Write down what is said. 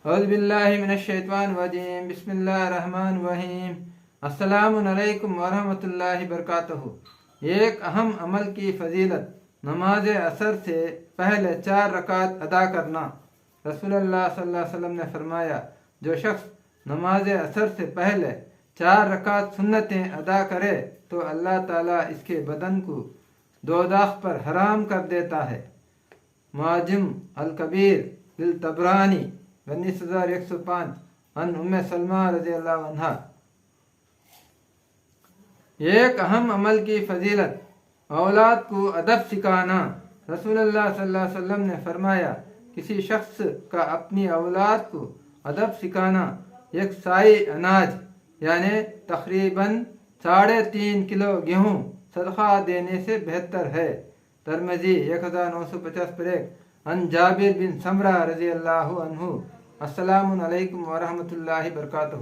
اعوذ باللہ من الشیطان الرجیم بسم اللہ الرحمن الرحیم السلام علیکم ورحمۃ اللہ وبرکاتہ۔ ایک اہم عمل کی فضیلت نماز عصر سے پہلے 4 رکعت ادا کرنا۔ رسول اللہ صلی اللہ علیہ وسلم نے فرمایا، جو شخص نماز عصر سے پہلے 4 رکعت سنتیں ادا کرے تو اللہ تعالیٰ اس کے بدن کو دوزخ پر حرام کر دیتا ہے۔ معجم الکبیر للطبرانی 19105 عن ام سلمہ رضی اللہ عنہ۔ ایک اہم عمل کی فضیلت اولاد کو ادب سکھانا۔ رسول اللہ صلی اللہ علیہ وسلم نے فرمایا، کسی شخص کا اپنی اولاد کو ادب سکھانا ایک سائی اناج یعنی تقریباً 3.5 کلو گیہوں صدقہ دینے سے بہتر ہے۔ ترمذی 1950 عن جابر بن سمرہ رضی اللہ عنہ۔ السلام علیکم ورحمۃ اللہ وبرکاتہ۔